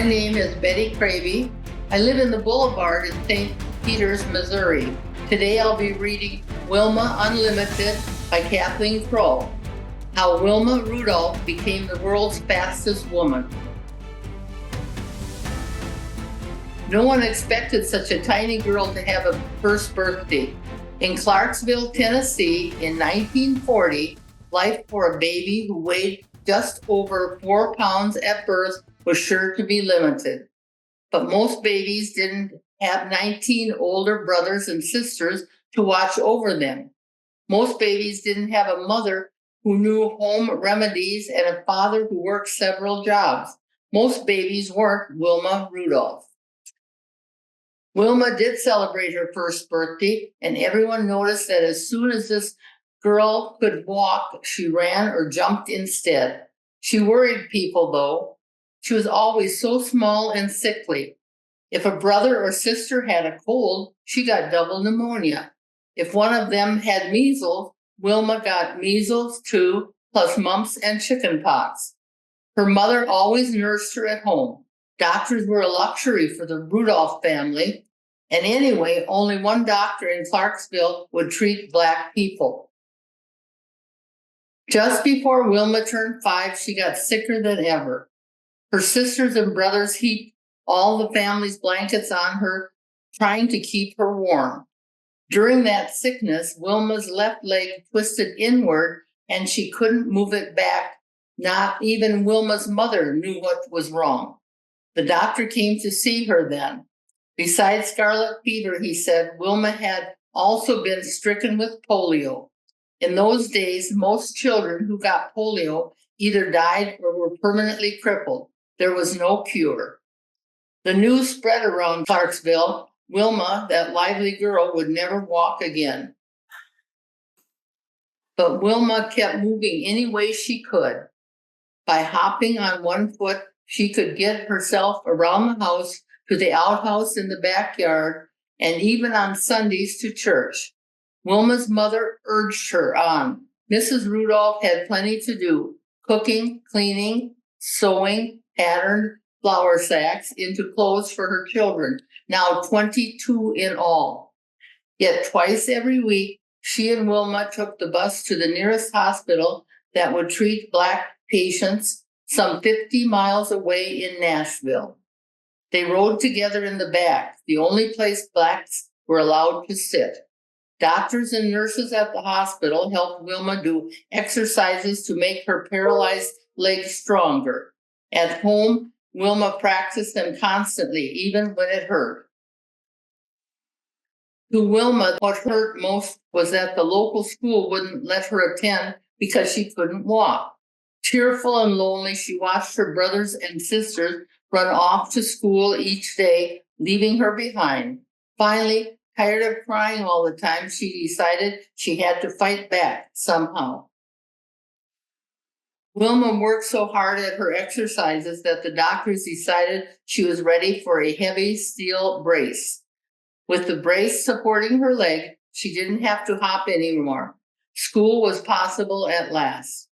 name is Betty Cravey. I live in the Boulevard in St. Peters, Missouri. Today I'll be reading Wilma Unlimited by Kathleen Crow. How Wilma Rudolph became the world's fastest woman. No one expected such a tiny girl to have a first birthday. In Clarksville, Tennessee, in 1940, life for a baby who weighed just over 4 pounds at birth was sure to be limited. But most babies didn't have 19 older brothers and sisters to watch over them. Most babies didn't have a mother who knew home remedies and a father who worked several jobs. Most babies weren't Wilma Rudolph. Wilma did celebrate her first birthday, and everyone noticed that as soon as this girl could walk, she ran or jumped instead. She worried people, though. She was always so small and sickly. If a brother or sister had a cold, she got double pneumonia. If one of them had measles, Wilma got measles too, plus mumps and chickenpox. Her mother always nursed her at home. Doctors were a luxury for the Rudolph family. And anyway, only one doctor in Clarksville would treat Black people. Just before Wilma turned 5, she got sicker than ever. Her sisters and brothers heaped all the family's blankets on her, trying to keep her warm. During that sickness, Wilma's left leg twisted inward and she couldn't move it back. Not even Wilma's mother knew what was wrong. The doctor came to see her then. Besides scarlet fever, he said, Wilma had also been stricken with polio. In those days, most children who got polio either died or were permanently crippled. There was no cure. The news spread around Clarksville. Wilma, that lively girl, would never walk again. But Wilma kept moving any way she could. By hopping on one foot, she could get herself around the house to the outhouse in the backyard, and even on Sundays to church. Wilma's mother urged her on. Mrs. Rudolph had plenty to do: cooking, cleaning, sewing, patterned flour sacks into clothes for her children, now 22 in all. Yet twice every week, she and Wilma took the bus to the nearest hospital that would treat Black patients some 50 miles away in Nashville. They rode together in the back, the only place Blacks were allowed to sit. Doctors and nurses at the hospital helped Wilma do exercises to make her paralyzed legs stronger. At home, Wilma practiced them constantly, even when it hurt. To Wilma, what hurt most was that the local school wouldn't let her attend because she couldn't walk. Tearful and lonely, she watched her brothers and sisters run off to school each day, leaving her behind. Finally, tired of crying all the time, she decided she had to fight back somehow. Wilma worked so hard at her exercises that the doctors decided she was ready for a heavy steel brace. With the brace supporting her leg, she didn't have to hop anymore. School was possible at last.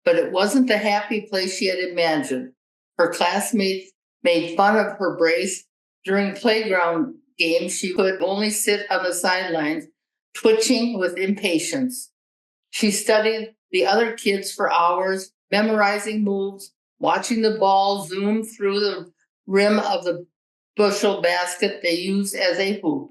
But it wasn't the happy place she had imagined. Her classmates made fun of her brace. During playground games, she could only sit on the sidelines, twitching with impatience. She studied the other kids for hours, memorizing moves, watching the ball zoom through the rim of the bushel basket they used as a hoop.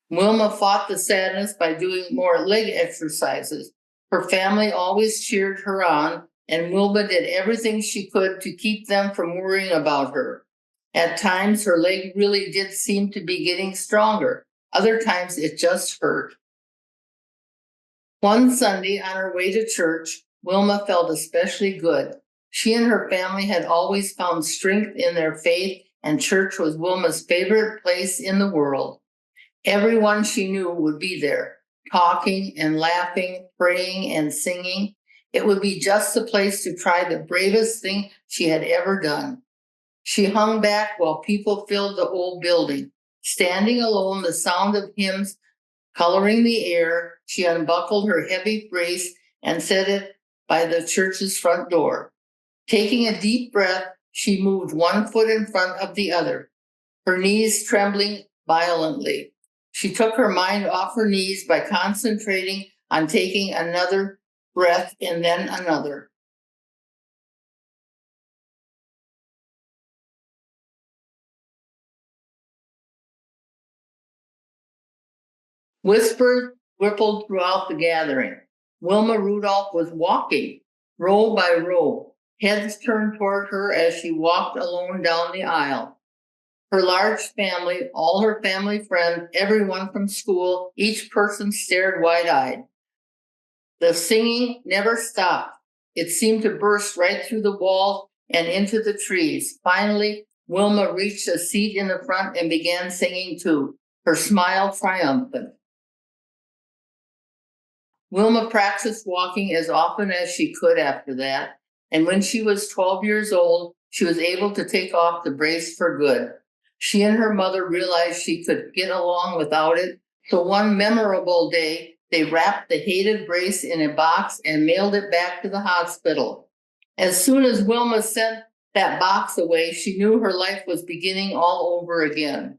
Wilma fought the sadness by doing more leg exercises. Her family always cheered her on, and Wilma did everything she could to keep them from worrying about her. At times, her leg really did seem to be getting stronger. Other times, it just hurt. One Sunday, on her way to church, Wilma felt especially good. She and her family had always found strength in their faith, and church was Wilma's favorite place in the world. Everyone she knew would be there, talking and laughing, praying and singing. It would be just the place to try the bravest thing she had ever done. She hung back while people filled the old building. Standing alone, the sound of hymns coloring the air, she unbuckled her heavy brace and set it by the church's front door. Taking a deep breath, she moved one foot in front of the other, her knees trembling violently. She took her mind off her knees by concentrating on taking another breath and then another. Whispers rippled throughout the gathering. Wilma Rudolph was walking, row by row, heads turned toward her as she walked alone down the aisle. Her large family, all her family friends, everyone from school, each person stared wide-eyed. The singing never stopped. It seemed to burst right through the walls and into the trees. Finally, Wilma reached a seat in the front and began singing too, her smile triumphant. Wilma practiced walking as often as she could after that, and when she was 12 years old, she was able to take off the brace for good. She and her mother realized she could get along without it, so one memorable day, they wrapped the hated brace in a box and mailed it back to the hospital. As soon as Wilma sent that box away, she knew her life was beginning all over again.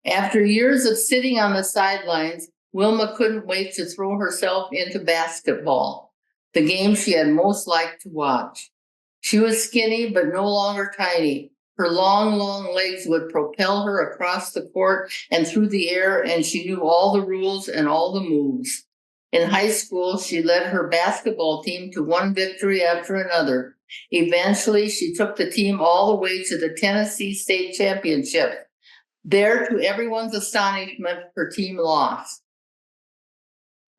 After years of sitting on the sidelines, Wilma couldn't wait to throw herself into basketball, the game she had most liked to watch. She was skinny, but no longer tiny. Her long legs would propel her across the court and through the air, and she knew all the rules and all the moves. In high school, she led her basketball team to one victory after another. Eventually, she took the team all the way to the Tennessee State Championship. There, to everyone's astonishment, her team lost.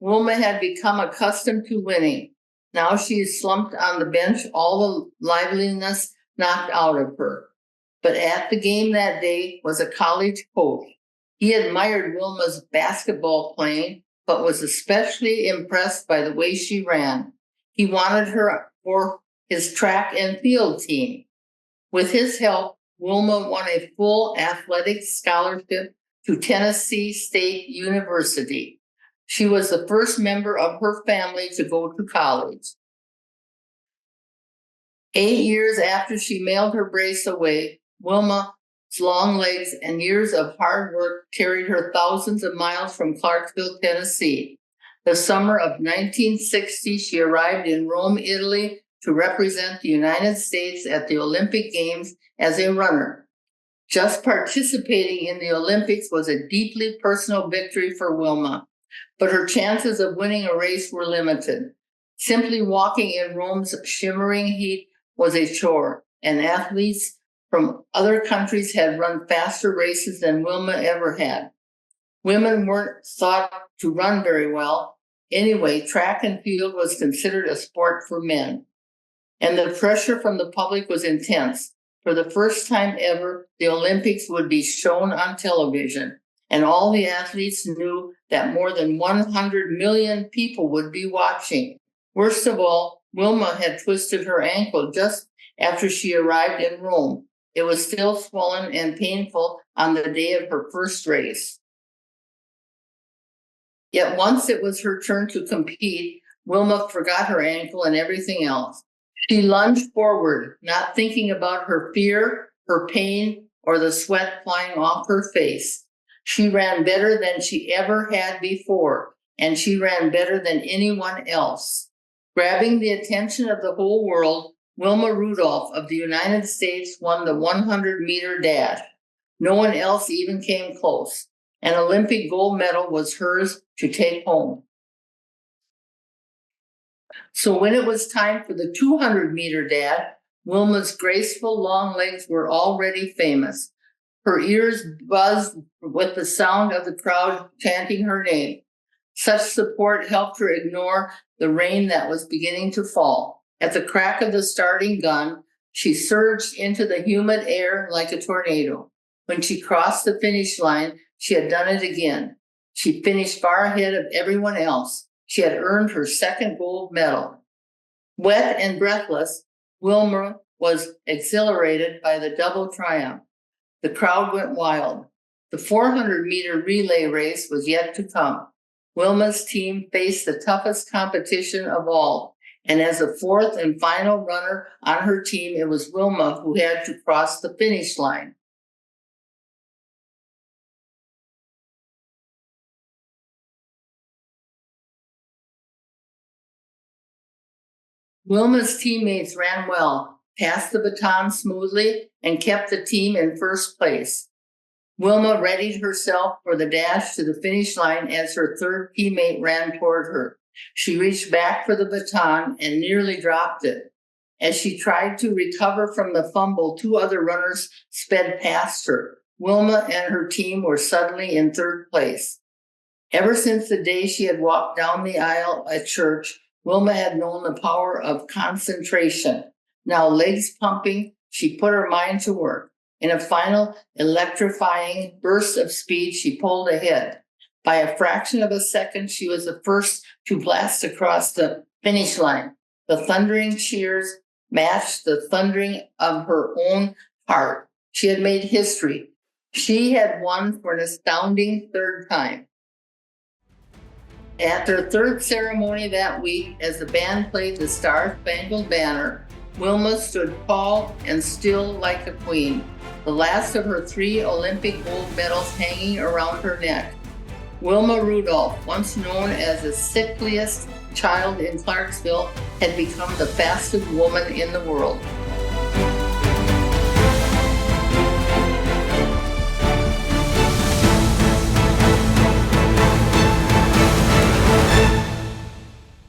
Wilma had become accustomed to winning. Now she is slumped on the bench, all the liveliness knocked out of her. But at the game that day was a college coach. He admired Wilma's basketball playing, but was especially impressed by the way she ran. He wanted her for his track and field team. With his help, Wilma won a full athletic scholarship to Tennessee State University. She was the first member of her family to go to college. 8 years after she mailed her brace away, Wilma's long legs and years of hard work carried her thousands of miles from Clarksville, Tennessee. The summer of 1960, she arrived in Rome, Italy, to represent the United States at the Olympic Games as a runner. Just participating in the Olympics was a deeply personal victory for Wilma, but her chances of winning a race were limited. Simply walking in Rome's shimmering heat was a chore, and athletes from other countries had run faster races than Wilma ever had. Women weren't thought to run very well. Anyway, track and field was considered a sport for men. And the pressure from the public was intense. For the first time ever, the Olympics would be shown on television, and all the athletes knew that more than 100 million people would be watching. Worst of all, Wilma had twisted her ankle just after she arrived in Rome. It was still swollen and painful on the day of her first race. Yet once it was her turn to compete, Wilma forgot her ankle and everything else. She lunged forward, not thinking about her fear, her pain, or the sweat flying off her face. She ran better than she ever had before, and she ran better than anyone else. Grabbing the attention of the whole world, Wilma Rudolph of the United States won the 100-meter dash. No one else even came close. An Olympic gold medal was hers to take home. So when it was time for the 200-meter dash, Wilma's graceful long legs were already famous. Her ears buzzed with the sound of the crowd chanting her name. Such support helped her ignore the rain that was beginning to fall. At the crack of the starting gun, she surged into the humid air like a tornado. When she crossed the finish line, she had done it again. She finished far ahead of everyone else. She had earned her second gold medal. Wet and breathless, Wilma was exhilarated by the double triumph. The crowd went wild. The 400-meter relay race was yet to come. Wilma's team faced the toughest competition of all, And as the fourth and final runner on her team, it was Wilma who had to cross the finish line. Wilma's teammates ran well, passed the baton smoothly, and kept the team in first place. Wilma readied herself for the dash to the finish line as her third teammate ran toward her. She reached back for the baton and nearly dropped it. As she tried to recover from the fumble, two other runners sped past her. Wilma and her team were suddenly in third place. Ever since the day she had walked down the aisle at church, Wilma had known the power of concentration. Now, legs pumping, she put her mind to work. In a final, electrifying burst of speed, she pulled ahead. By a fraction of a second, she was the first to blast across the finish line. The thundering cheers matched the thundering of her own heart. She had made history. She had won for an astounding third time. At their third ceremony that week, as the band played the Star-Spangled Banner, Wilma stood tall and still like a queen, the last of her 3 Olympic gold medals hanging around her neck. Wilma Rudolph, once known as the sickliest child in Clarksville, had become the fastest woman in the world.